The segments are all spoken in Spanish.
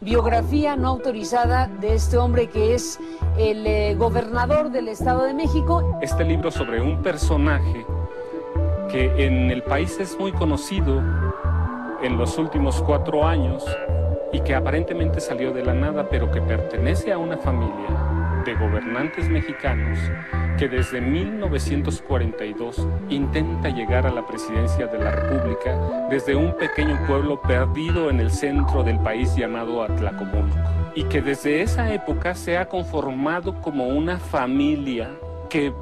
biografía no autorizada de este hombre que es el gobernador del Estado de México. Este libro sobre un personaje que en el país es muy conocido en los últimos 4 años y que aparentemente salió de la nada, pero que pertenece a una familia de gobernantes mexicanos que desde 1942 intenta llegar a la presidencia de la República desde un pequeño pueblo perdido en el centro del país llamado Atlacomulco, y que desde esa época se ha conformado como una familia que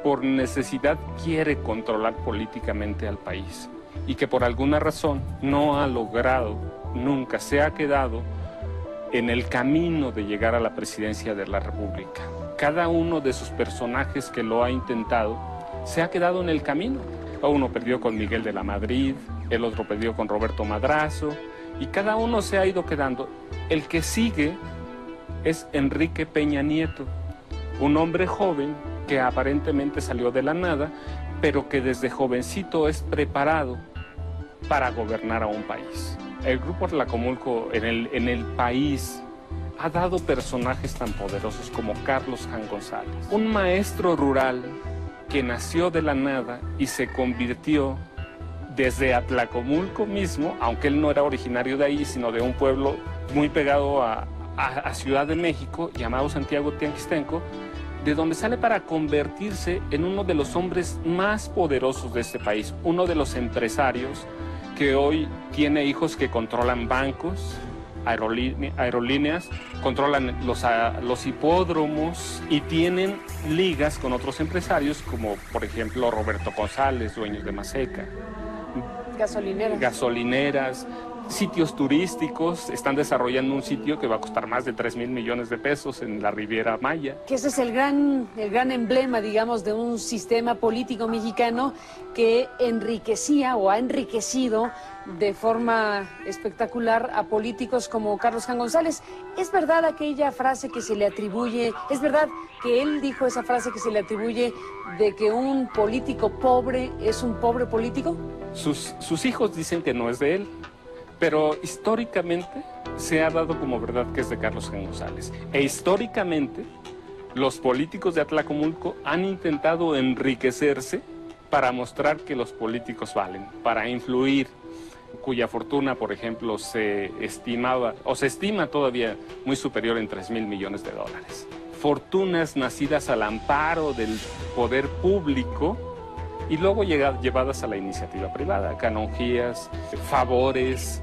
por necesidad quiere controlar políticamente al país y que por alguna razón no ha logrado, nunca se ha quedado en el camino de llegar a la presidencia de la República. Cada uno de sus personajes que lo ha intentado se ha quedado en el camino. Uno perdió con Miguel de la Madrid, el otro perdió con Roberto Madrazo, y cada uno se ha ido quedando. El que sigue es Enrique Peña Nieto, un hombre joven que aparentemente salió de la nada, pero que desde jovencito es preparado para gobernar a un país. El Grupo Atlacomulco en el país ha dado personajes tan poderosos como Carlos Jan González, un maestro rural que nació de la nada y se convirtió desde Atlacomulco mismo, aunque él no era originario de ahí, sino de un pueblo muy pegado a Ciudad de México, llamado Santiago Tianguistenco, de donde sale para convertirse en uno de los hombres más poderosos de este país, uno de los empresarios que hoy tiene hijos que controlan bancos, aerolíneas, controlan los hipódromos y tienen ligas con otros empresarios como por ejemplo Roberto González, dueños de Maseca. Gasolineras, sitios turísticos. Están desarrollando un sitio que va a costar más de 3,000 millones de pesos en la Riviera Maya. Que ese es el gran emblema, digamos, de un sistema político mexicano que enriquecía o ha enriquecido de forma espectacular a políticos como Carlos Jan González. ¿Es verdad aquella frase que se le atribuye, es verdad que él dijo esa frase que se le atribuye de que un político pobre es un pobre político? Sus hijos dicen que no es de él, pero históricamente se ha dado como verdad que es de Carlos Jan González. E históricamente los políticos de Atlacomulco han intentado enriquecerse para mostrar que los políticos valen, para influir, cuya fortuna, por ejemplo, se estimaba o se estima todavía muy superior en 3,000 millones de dólares. Fortunas nacidas al amparo del poder público y luego llevadas a la iniciativa privada, canonjías, favores,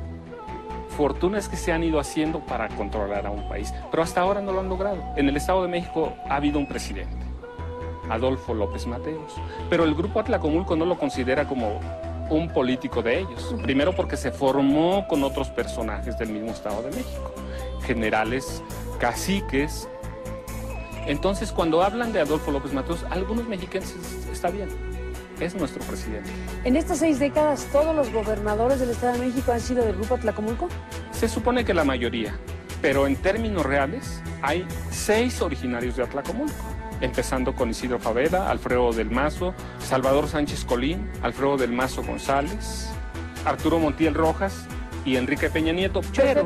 fortunas que se han ido haciendo para controlar a un país, pero hasta ahora no lo han logrado. En el Estado de México ha habido un presidente, Adolfo López Mateos, pero el Grupo Atlacomulco no lo considera como un político de ellos. Primero porque se formó con otros personajes del mismo Estado de México, generales, caciques. Entonces, cuando hablan de Adolfo López Mateos, algunos mexicanos está bien, es nuestro presidente. ¿En estas 6 décadas todos los gobernadores del Estado de México han sido del Grupo Atlacomulco? Se supone que la mayoría, pero en términos reales hay 6 originarios de Atlacomulco, empezando con Isidro Fabela, Alfredo del Mazo, Salvador Sánchez Colín, Alfredo del Mazo González, Arturo Montiel Rojas y Enrique Peña Nieto. Pero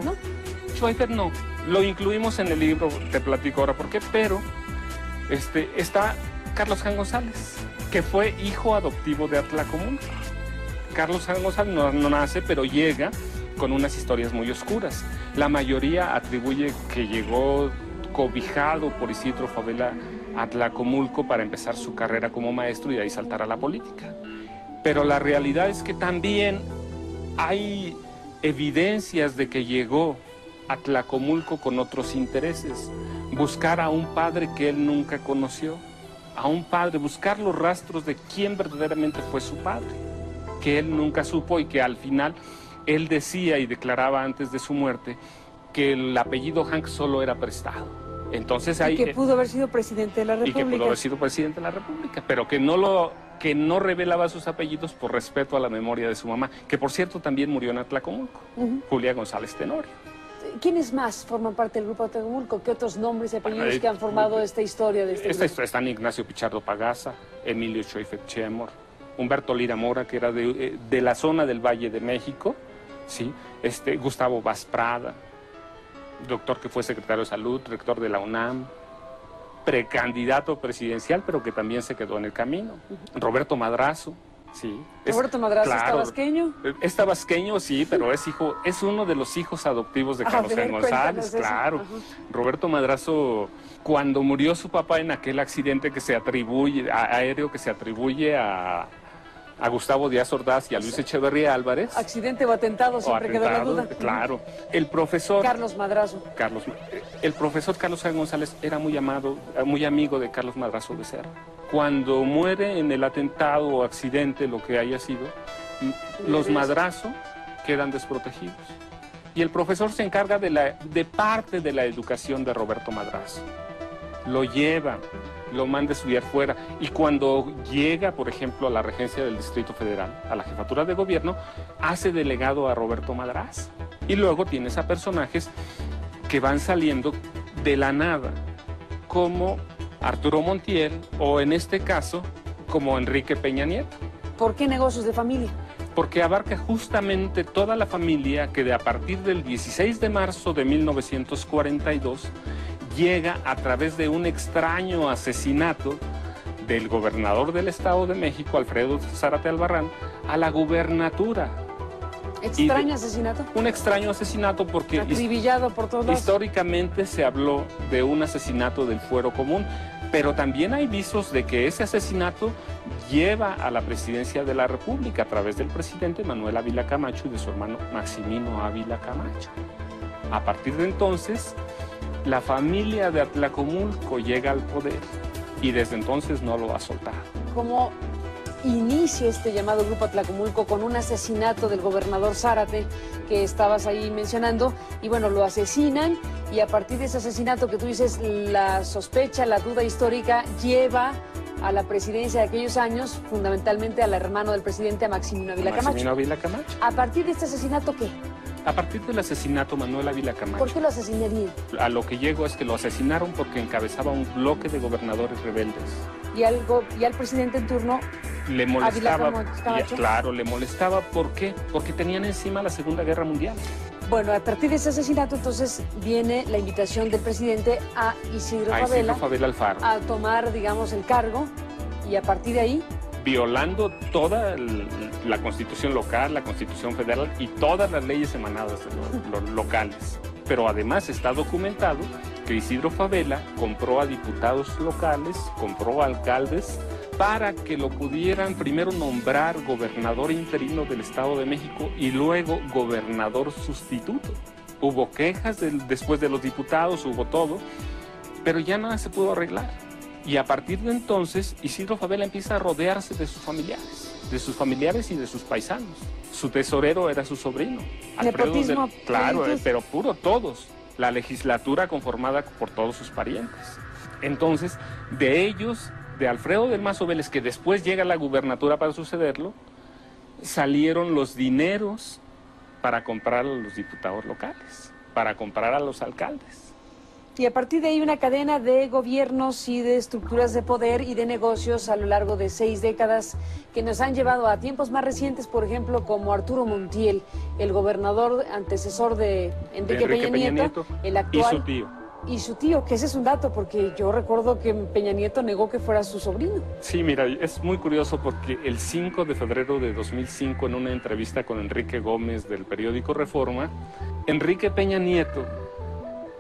Schweitzer no. Lo incluimos en el libro, te platico ahora por qué, pero está Carlos Jan González, que fue hijo adoptivo de Atlacomulco. Carlos Jan González no nace, pero llega con unas historias muy oscuras. La mayoría atribuye que llegó cobijado por Isidro Fabela a Atlacomulco para empezar su carrera como maestro y de ahí saltar a la política. Pero la realidad es que también hay evidencias de que llegó a Atlacomulco con otros intereses, buscar a un padre que él nunca conoció, a un padre, buscar los rastros de quién verdaderamente fue su padre, que él nunca supo y que al final él decía y declaraba antes de su muerte que el apellido Hank solo era prestado. Entonces hay, que pudo haber sido presidente de la República. Y que pudo haber sido presidente de la República, pero que no revelaba sus apellidos por respeto a la memoria de su mamá, que por cierto también murió en Atlacomulco, Julia González Tenorio. ¿Quiénes más forman parte del Grupo Atlacomulco? ¿Qué otros nombres y apellidos que han formado esta historia de este grupo? Están Ignacio Pichardo Pagaza, Emilio Schoifert Chemor, Humberto Lira Mora, que era de la zona del Valle de México, ¿sí? Gustavo Vaz Prada, doctor que fue secretario de Salud, rector de la UNAM, precandidato presidencial, pero que también se quedó en el camino. Roberto Madrazo, sí. Roberto Madrazo, claro, ¿es tabasqueño? Es tabasqueño, sí, pero es uno de los hijos adoptivos de Carlos Jaén González, claro. Roberto Madrazo, cuando murió su papá en aquel accidente que se atribuye, aéreo que se atribuye a Gustavo Díaz Ordaz y a Luis Echeverría Álvarez. Accidente o atentado, siempre queda la duda. Claro. El profesor Carlos Madrazo. El profesor Carlos Jaén González era muy amigo de Carlos Madrazo Becerra. Cuando muere en el atentado o accidente, lo que haya sido, los Madrazo quedan desprotegidos. Y el profesor se encarga de parte de la educación de Roberto Madrazo. Lo lleva, lo manda a estudiar fuera, y cuando llega, por ejemplo, a la regencia del Distrito Federal, a la jefatura de gobierno, hace delegado a Roberto Madrazo. Y luego tienes a personajes que van saliendo de la nada, como Arturo Montiel, o en este caso, como Enrique Peña Nieto. ¿Por qué negocios de familia? Porque abarca justamente toda la familia que a partir del 16 de marzo de 1942 llega a través de un extraño asesinato del gobernador del Estado de México, Alfredo Zárate Albarrán, a la gubernatura. ¿Extraño asesinato? Un extraño asesinato porque acribillado por todos lados. Históricamente se habló de un asesinato del fuero común, pero también hay visos de que ese asesinato lleva a la presidencia de la República a través del presidente Manuel Ávila Camacho y de su hermano Maximino Ávila Camacho. A partir de entonces, la familia de Atlacomulco llega al poder y desde entonces no lo ha soltado. ¿Cómo inicia este llamado Grupo Atlacomulco con un asesinato del gobernador Zárate que estabas ahí mencionando? Y bueno, lo asesinan y a partir de ese asesinato que tú dices, la sospecha, la duda histórica lleva a la presidencia de aquellos años, fundamentalmente al hermano del presidente, a Maximino Ávila Camacho. Maximino Ávila Camacho. ¿A partir de este asesinato qué? A partir del asesinato Manuel Ávila Camacho. ¿Por qué lo asesinarían? A lo que llego es que lo asesinaron porque encabezaba un bloque de gobernadores rebeldes. Y al presidente en turno le molestaba. Ávila Camacho. Claro, le molestaba. ¿Por qué? Porque tenían encima la Segunda Guerra Mundial. Bueno, a partir de ese asesinato entonces viene la invitación del presidente a Isidro Fabela Alfaro a tomar, digamos, el cargo, y a partir de ahí, violando toda la Constitución local, la Constitución federal y todas las leyes emanadas de los locales. Pero además está documentado que Isidro Fabela compró a diputados locales, compró a alcaldes para que lo pudieran primero nombrar gobernador interino del Estado de México y luego gobernador sustituto. Hubo quejas después de los diputados, hubo todo, pero ya nada se pudo arreglar. Y a partir de entonces, Isidro Fabela empieza a rodearse de sus familiares y de sus paisanos. Su tesorero era su sobrino. Nepotismo. Claro, pero puro, todos. La legislatura conformada por todos sus parientes. Entonces, de ellos, de Alfredo del Mazo Vélez, que después llega a la gubernatura para sucederlo, salieron los dineros para comprar a los diputados locales, para comprar a los alcaldes. Y a partir de ahí una cadena de gobiernos y de estructuras de poder y de negocios a lo largo de 6 décadas que nos han llevado a tiempos más recientes, por ejemplo, como Arturo Montiel, el gobernador antecesor de Enrique Peña Nieto, el actual. Y su tío. Y su tío, que ese es un dato, porque yo recuerdo que Peña Nieto negó que fuera su sobrino. Sí, mira, es muy curioso porque el 5 de febrero de 2005, en una entrevista con Enrique Gómez del periódico Reforma, Enrique Peña Nieto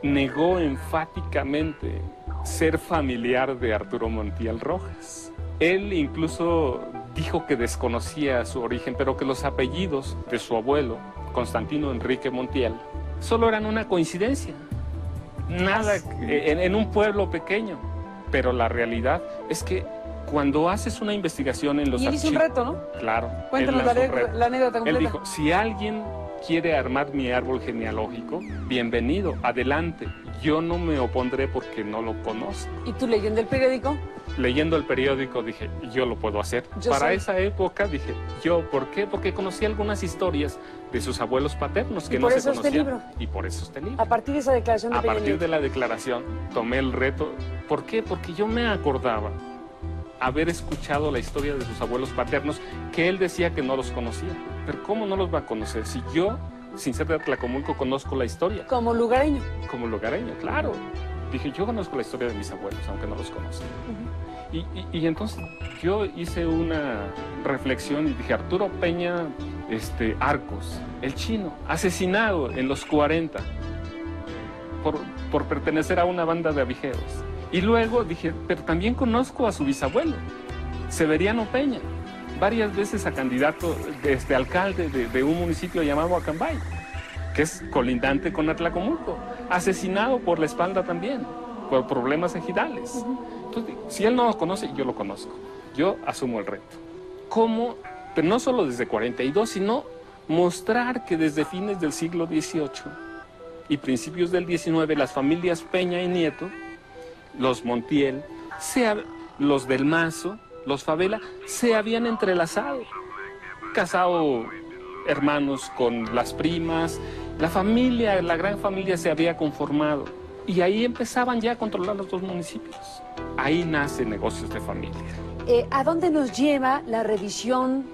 negó enfáticamente ser familiar de Arturo Montiel Rojas. Él incluso dijo que desconocía su origen, pero que los apellidos de su abuelo, Constantino Enrique Montiel, solo eran una coincidencia. Nada, en un pueblo pequeño. Pero la realidad es que cuando haces una investigación en los archivos... Y él hizo un reto, ¿no? Claro. Cuéntanos la anécdota completa. Él dijo, si alguien quiere armar mi árbol genealógico, bienvenido, adelante. Yo no me opondré porque no lo conozco. ¿Y tú leyendo el periódico? Leyendo el periódico dije, yo lo puedo hacer. Para esa época dije, ¿por qué? Porque conocí algunas historias de sus abuelos paternos que no se conocían. Este libro. Y por eso este libro. A partir de esa declaración de Peña Nieto. A partir de la declaración tomé el reto. ¿Por qué? Porque yo me acordaba haber escuchado la historia de sus abuelos paternos, que él decía que no los conocía. Pero ¿cómo no los va a conocer? Si yo Sin ser de Atlacomulco, conozco la historia. Como lugareño. Como lugareño, claro. Dije, yo conozco la historia de mis abuelos, aunque no los conozca. Y entonces yo hice una reflexión y dije, Arturo Peña Arcos, el chino, asesinado en los 40 por pertenecer a una banda de avijeros. Y luego dije, pero también conozco a su bisabuelo, Severiano Peña, varias veces a candidato, alcalde de un municipio llamado Acambay, que es colindante con Atlacomulco, asesinado por la espalda también, por problemas ejidales. Entonces, si él no lo conoce, yo lo conozco. Yo asumo el reto. ¿Cómo? Pero no solo desde 42, sino mostrar que desde fines del siglo XVIII y principios del XIX, las familias Peña y Nieto, los Montiel, los del Mazo, los Favela, se habían entrelazado, casado hermanos con las primas, la familia, la gran familia se había conformado. Y ahí empezaban ya a controlar los dos municipios. Ahí nace Negocios de Familia. ¿A dónde nos lleva la revisión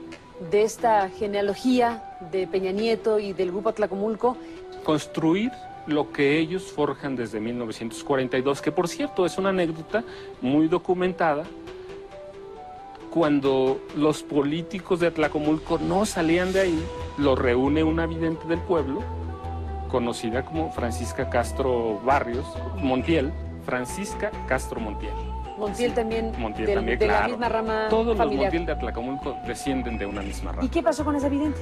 de esta genealogía de Peña Nieto y del Grupo Atlacomulco? Construir lo que ellos forjan desde 1942, que por cierto es una anécdota muy documentada. Cuando los políticos de Atlacomulco no salían de ahí, los reúne una vidente del pueblo, conocida como Francisca Castro Barrios, Montiel, Francisca Castro Montiel. Montiel, sí, también, Montiel también, de claro. La misma rama Todos familiar. Los Montiel de Atlacomulco descienden de una misma rama. ¿Y qué pasó con esa vidente?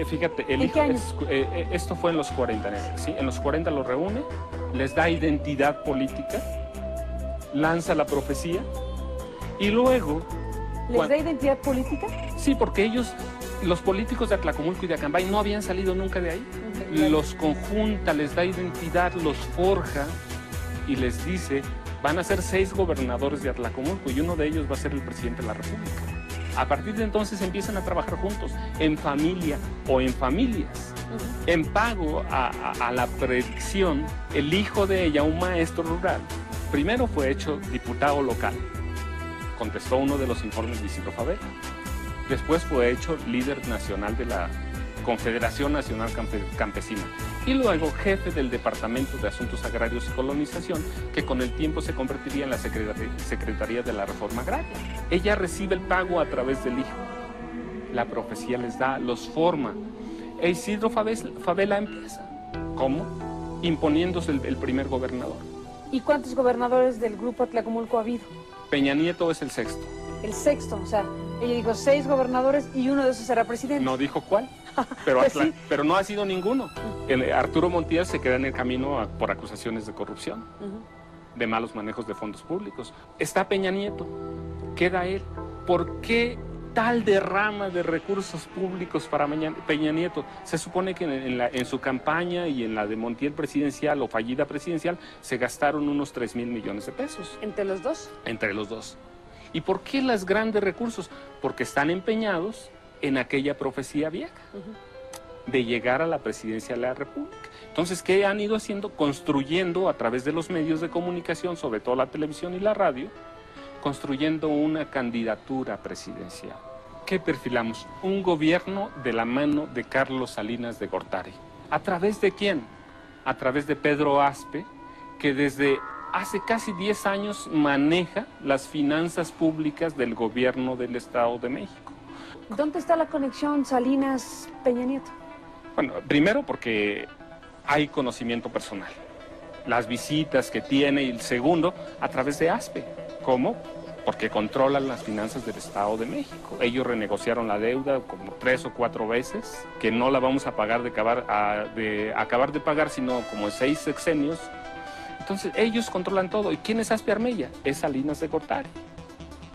Fíjate, el ¿En hijo, qué años? Esto fue en los 40, ¿sí? En los 40 los reúne, les da identidad política, lanza la profecía y luego... ¿Les da identidad política? Sí, porque ellos, los políticos de Atlacomulco y de Acambay, no habían salido nunca de ahí. Los conjunta, les da identidad, los forja y les dice, van a ser 6 gobernadores de Atlacomulco y uno de ellos va a ser el presidente de la República. A partir de entonces empiezan a trabajar juntos, en familia o en familias. En pago a la predicción, el hijo de ella, un maestro rural, primero fue hecho diputado local. Contestó uno de los informes de Isidro Favela. Después fue hecho líder nacional de la Confederación Nacional Campesina y luego jefe del Departamento de Asuntos Agrarios y Colonización, que con el tiempo se convertiría en la Secretaría de la Reforma Agraria. Ella recibe el pago a través del hijo. La profecía les da, los forma. E Isidro Favela empieza. ¿Cómo? Imponiéndose el primer gobernador. ¿Y cuántos gobernadores del Grupo Atlacomulco ha habido? Peña Nieto es el 6º. El 6º, o sea, ella dijo 6 gobernadores y uno de esos será presidente. No dijo cuál, pero, Pues sí. pero no ha sido ninguno. Arturo Montiel se queda en el camino por acusaciones de corrupción, de malos manejos de fondos públicos. Está Peña Nieto, queda él. ¿Por qué tal derrama de recursos públicos para Peña Nieto? Se supone que en su campaña y en la de Montiel presidencial o fallida presidencial se gastaron unos 3,000 millones de pesos. ¿Entre los dos? Entre los dos. ¿Y por qué los grandes recursos? Porque están empeñados en aquella profecía vieja de llegar a la presidencia de la República. Entonces, ¿qué han ido haciendo? Construyendo a través de los medios de comunicación, sobre todo la televisión y la radio, construyendo una candidatura presidencial. ¿Qué perfilamos? Un gobierno de la mano de Carlos Salinas de Gortari. ¿A través de quién? A través de Pedro Aspe, que desde hace casi 10 años maneja las finanzas públicas del gobierno del Estado de México. ¿Dónde está la conexión Salinas-Peña Nieto? Bueno, primero porque hay conocimiento personal, las visitas que tiene, y el segundo, a través de Aspe. ¿Cómo? Porque controlan las finanzas del Estado de México. Ellos renegociaron la deuda como 3 o 4 veces, que no la vamos a pagar de acabar de pagar, sino como en 6 sexenios. Entonces, ellos controlan todo. ¿Y quién es Aspe Armella? Es Salinas de Gortari.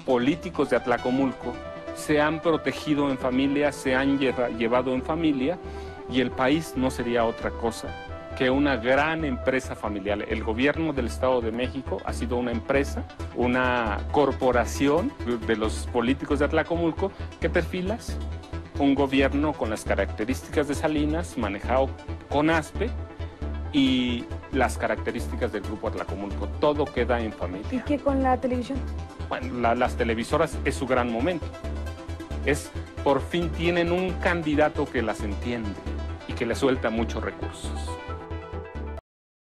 Políticos de Atlacomulco se han protegido en familia, se han llevado en familia, y el país no sería otra cosa que una gran empresa familiar. El gobierno del Estado de México ha sido una empresa, una corporación de los políticos de Atlacomulco. ¿Qué perfilas? Un gobierno con las características de Salinas, manejado con Aspe, y las características del Grupo Atlacomulco. Todo queda en familia. ¿Y qué con la televisión? Bueno, las televisoras es su gran momento. Por fin tienen un candidato que las entiende y que le suelta muchos recursos.